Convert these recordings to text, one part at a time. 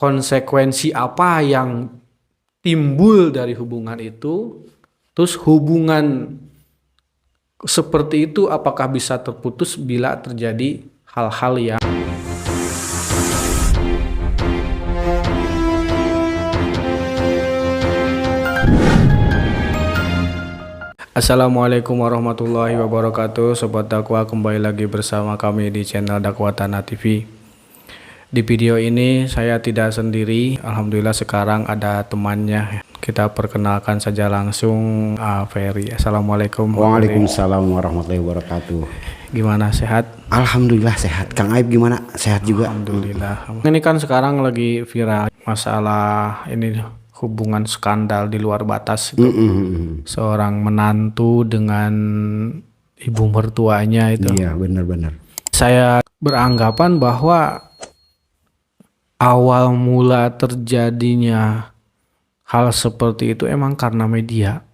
konsekuensi apa yang timbul dari hubungan itu, terus hubungan seperti itu apakah bisa terputus bila terjadi hal-hal yang Assalamualaikum warahmatullahi wabarakatuh. Sobat dakwah, kembali lagi bersama kami di channel Dakwah Tanah TV. Di video ini saya tidak sendiri, alhamdulillah sekarang ada temannya. Kita perkenalkan saja langsung Ferry. Assalamualaikum. Waalaikumsalam warahmatullahi wabarakatuh. Gimana, sehat? Alhamdulillah sehat. Kang Aib gimana? Sehat juga? Alhamdulillah. Ini kan sekarang lagi viral masalah ini, hubungan skandal di luar batas itu. Seorang menantu dengan ibu mertuanya itu. Iya, benar-benar. Saya beranggapan bahwa awal mula terjadinya hal seperti itu emang karena media,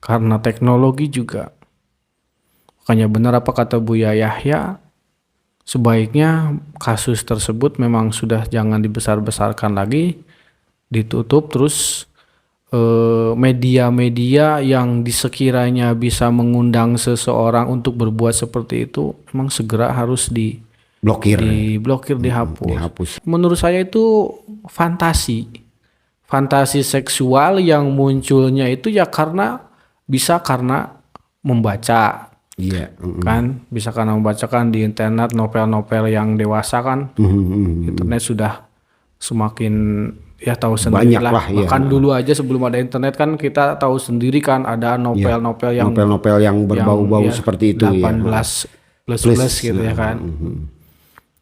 karena teknologi juga. Makanya benar apa kata Buya Yahya, sebaiknya kasus tersebut memang sudah jangan dibesar-besarkan lagi, ditutup, terus media-media yang disekiranya bisa mengundang seseorang untuk berbuat seperti itu memang segera harus diblokir, dihapus. Menurut saya itu fantasi seksual yang munculnya itu ya karena membaca. Iya. Kan bisa karena membacakan di internet novel-novel yang dewasa kan. Internet sudah semakin ya tahu sendiri lah. Bahkan dulu aja sebelum ada internet kan kita tahu sendiri kan ada novel-novel yang berbau-bau seperti itu 18 plus gitu ya kan.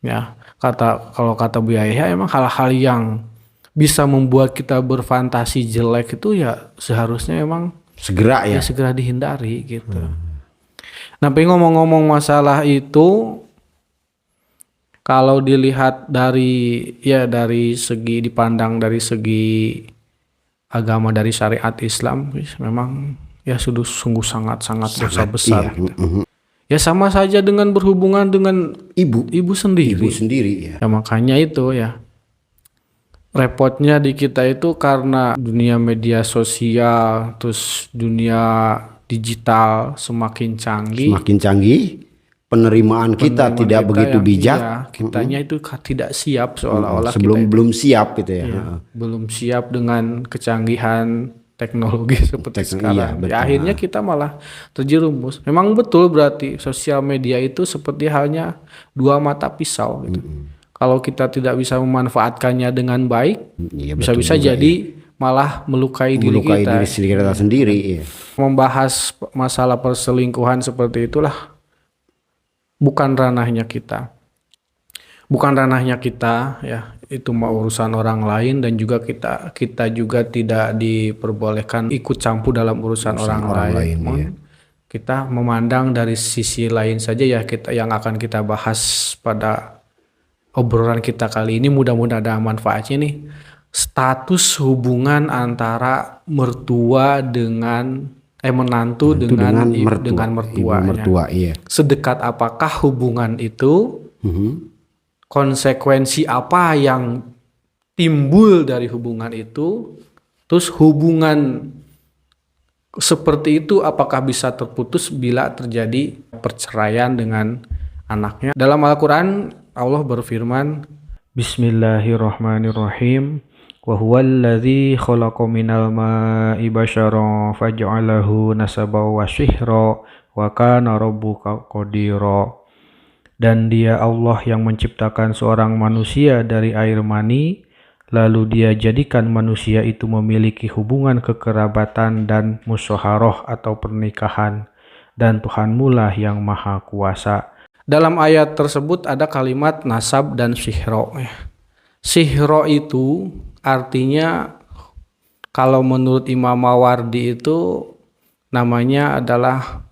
Ya, kalau kata Bu Yahya emang hal-hal yang bisa membuat kita berfantasi jelek itu ya seharusnya emang segera dihindari gitu. Nah, ngomong-ngomong masalah itu, kalau dilihat dari segi dipandang dari segi agama, dari syariat Islam, memang ya sungguh sangat dosa besar. Ya sama saja dengan berhubungan dengan ibu sendiri. Ya makanya itu ya repotnya di kita itu karena dunia media sosial, terus dunia digital semakin canggih. Penerimaan kita tidak begitu bijak. Iya, kitanya itu tidak siap seolah-olah belum siap gitu ya. Iya, belum siap dengan kecanggihan teknologi seperti sekarang. Iya, ya, akhirnya kita malah terjerumus. Memang betul berarti sosial media itu seperti halnya dua mata pisau gitu. Kalau kita tidak bisa memanfaatkannya dengan baik, bisa-bisa jadi malah melukai diri kita sendiri. Membahas masalah perselingkuhan seperti itulah bukan ranahnya kita ya, itu mau urusan orang lain, dan juga kita juga tidak diperbolehkan ikut campur dalam urusan orang lain. Iya. Kita memandang dari sisi lain saja ya, yang akan kita bahas pada obrolan kita kali ini, mudah-mudahan ada manfaatnya nih. Status hubungan antara menantu dengan mertuanya. Iya. Sedekat apakah hubungan itu? Konsekuensi apa yang timbul dari hubungan itu? Terus hubungan seperti itu apakah bisa terputus bila terjadi perceraian dengan anaknya? Dalam Al-Quran Allah berfirman, Bismillahirrahmanirrahim. Wa huwallazi khalaqa minal ma'i basyaran faj'alahu nasaban wa sihra wa kana rabbuka qadira. Dan dia Allah yang menciptakan seorang manusia dari air mani, lalu dia jadikan manusia itu memiliki hubungan kekerabatan dan musyawarah atau pernikahan, dan Tuhanmu lah yang maha kuasa. Dalam ayat tersebut ada kalimat nasab dan sihro. Sihro itu artinya, kalau menurut Imam Mawardi itu namanya adalah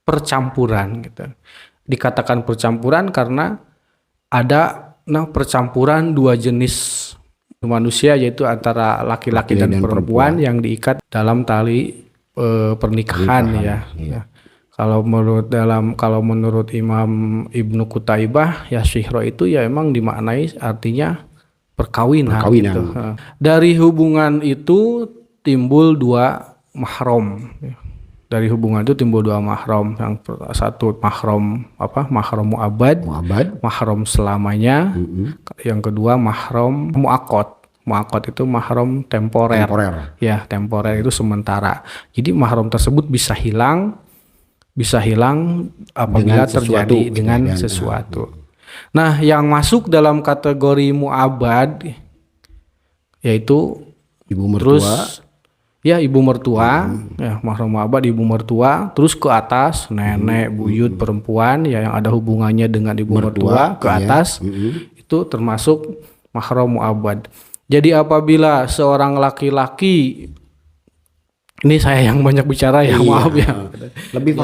percampuran gitu. Dikatakan percampuran karena ada percampuran dua jenis manusia, yaitu antara laki-laki dan perempuan yang diikat dalam tali pernikahan ya. Kalau menurut Imam Ibnu Qutaibah ya, sihro itu ya emang dimaknai artinya perkawinan. Perkawinan. Gitu. Dari hubungan itu timbul dua mahram. Dari hubungan itu timbul dua mahram. Yang satu mahram mahram mu'abbad, mahram selamanya. Yang kedua mahram mu'aqqad. Mu'aqqad itu mahram temporer. Ya, temporer itu sementara. Jadi mahram tersebut bisa hilang apabila terjadi dengan sesuatu. Nah, yang masuk dalam kategori mu'abbad yaitu ibu mertua. Ibu mertua, mahram mu'abbad ibu mertua, terus ke atas nenek, buyut, perempuan yang ada hubungannya dengan ibu mertua ke atas itu termasuk mahram mu'abbad. Jadi apabila seorang laki-laki, ini saya yang banyak bicara ya, maaf ya. Lebih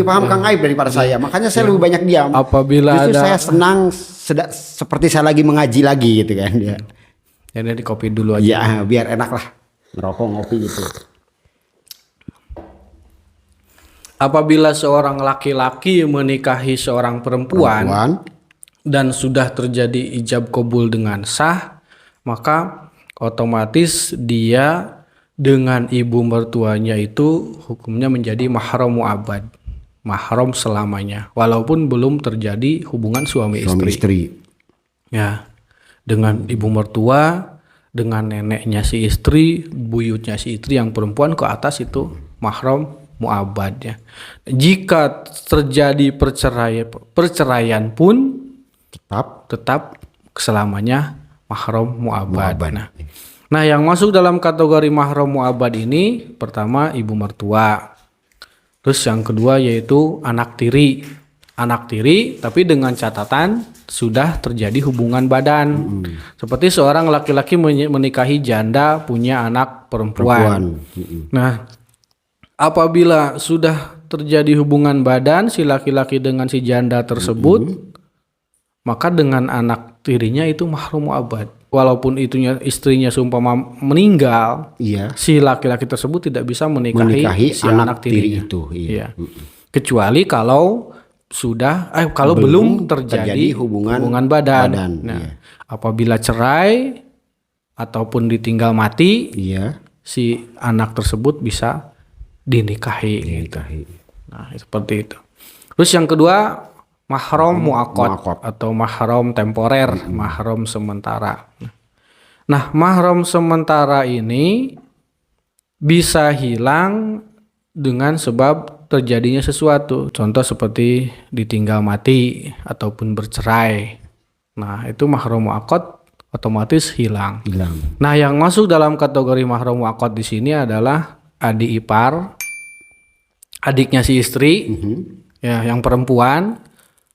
paham Kang Aib daripada saya. Makanya saya lebih banyak diam. Apabila justru saya senang seperti saya lagi mengaji lagi gitu kan ya. Jadi di kopi dulu aja. Ya, biar enak lah. Ngerokok ngopi gitu. Apabila seorang laki-laki menikahi seorang perempuan dan sudah terjadi ijab qabul dengan sah, maka otomatis dia dengan ibu mertuanya itu hukumnya menjadi mahram mu'abbad, mahram selamanya, walaupun belum terjadi hubungan suami istri. Ya, dengan ibu mertua, dengan neneknya si istri, buyutnya si istri yang perempuan ke atas itu mahram mu'abbad ya. Jika terjadi perceraian pun tetap selamanya mahram mu'abbad. Nah, yang masuk dalam kategori mahram mu'abbad ini pertama ibu mertua. Terus yang kedua yaitu anak tiri. Anak tiri tapi dengan catatan sudah terjadi hubungan badan. Seperti seorang laki-laki menikahi janda punya anak perempuan. Nah, apabila sudah terjadi hubungan badan si laki-laki dengan si janda tersebut, maka dengan anak tirinya itu mahram mu'abbad. Walaupun istrinya seumpama meninggal, si laki-laki tersebut tidak bisa menikahi si anak tiri itu. Iya. Kecuali kalau belum terjadi hubungan badan. Nah, apabila cerai ataupun ditinggal mati, si anak tersebut bisa dinikahi. Nah, seperti itu. Terus yang kedua mahram mu'aqqad atau mahram temporer, mahram sementara. Nah, mahram sementara ini bisa hilang dengan sebab terjadinya sesuatu. Contoh seperti ditinggal mati ataupun bercerai. Nah, itu mahram mu'aqqad otomatis hilang. Nah, yang masuk dalam kategori mahram mu'aqqad di sini adalah adik ipar, adiknya si istri, ya, yang perempuan.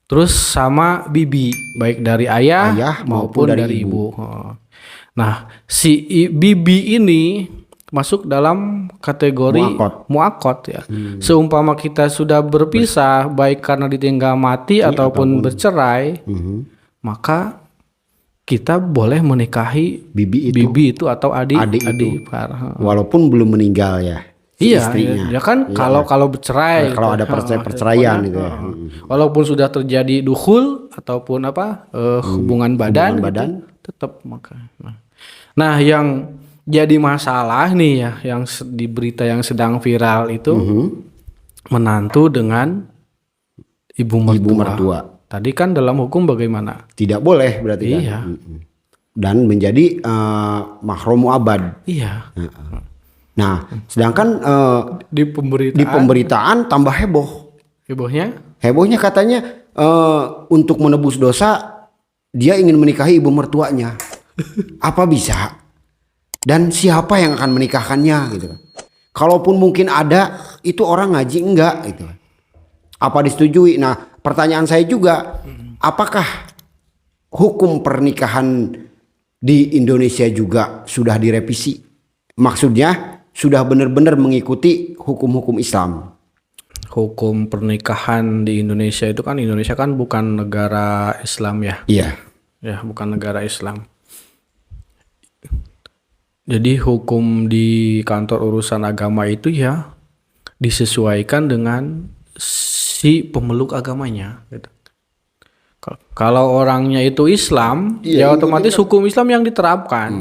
Terus sama bibi, baik dari ayah maupun dari ibu. Nah, si bibi ini masuk dalam kategori mu'aqqad ya. Seumpama kita sudah berpisah baik karena ditinggal mati ataupun bercerai, maka kita boleh menikahi bibi itu atau adik ipar. Walaupun belum meninggal ya. Istrinya. Ya kan kalau bercerai, kalau ada perceraian gitu ya. Walaupun sudah terjadi dukhul ataupun hubungan badan tetap maka. Nah, yang jadi masalah nih ya, yang di berita yang sedang viral itu menantu dengan ibu mertua. Tadi kan dalam hukum bagaimana? Tidak boleh berarti kan. Dan menjadi mahram mu'abbad. Iya. Nah, sedangkan di pemberitaan tambah heboh. Hebohnya katanya untuk menebus dosa dia ingin menikahi ibu mertuanya. Apa bisa? Dan siapa yang akan menikahkannya gitu. Kalaupun mungkin ada, itu orang ngaji enggak gitu. Apa disetujui? Nah, pertanyaan saya juga, apakah hukum pernikahan di Indonesia juga sudah direvisi? Maksudnya sudah benar-benar mengikuti hukum-hukum Islam. Hukum pernikahan di Indonesia itu kan, Indonesia kan bukan negara Islam ya. Iya. Ya, bukan negara Islam. Jadi hukum di kantor urusan agama itu ya disesuaikan dengan si pemeluk agamanya gitu. Kalau orangnya itu Islam, ya otomatis hukum Islam yang diterapkan.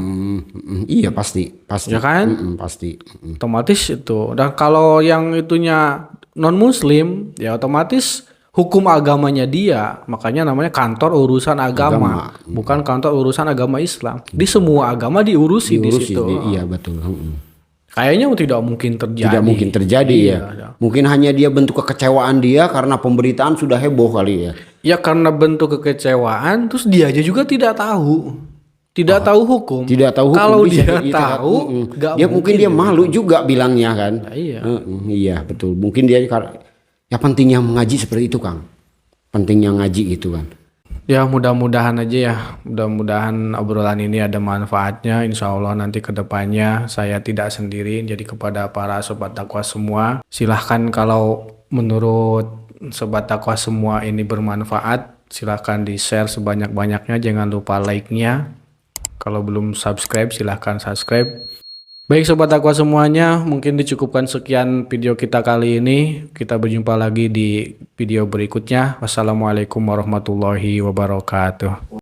Iya pasti. Ya kan? Pasti. Otomatis itu. Dan kalau yang itunya non Muslim, ya otomatis hukum agamanya dia. Makanya namanya kantor urusan agama. Bukan kantor urusan agama Islam. Di semua agama diurusi di situ. Iya betul. Kayaknya tidak mungkin terjadi. Tidak mungkin terjadi ya. Mungkin hanya dia bentuk kekecewaan dia karena pemberitaan sudah heboh kali ya. Ya karena bentuk kekecewaan, terus dia aja juga tidak tahu. Tidak tahu hukum. Tidak tahu hukum. Kalau dia tahu, dia mungkin dia malu juga bilangnya kan. Iya. Iya betul. Mungkin dia ya pentingnya mengaji seperti itu Kang. Pentingnya ngaji gitu kan. Ya mudah-mudahan aja ya, mudah-mudahan obrolan ini ada manfaatnya. Insya Allah nanti ke depannya saya tidak sendiri. Jadi kepada para sobat takwa semua, silahkan kalau menurut sobat takwa semua ini bermanfaat, silahkan di share sebanyak-banyaknya. Jangan lupa like-nya. Kalau belum subscribe silahkan subscribe. Baik sobat takwa semuanya, mungkin dicukupkan sekian video kita kali ini. Kita berjumpa lagi di video berikutnya. Wassalamualaikum warahmatullahi wabarakatuh.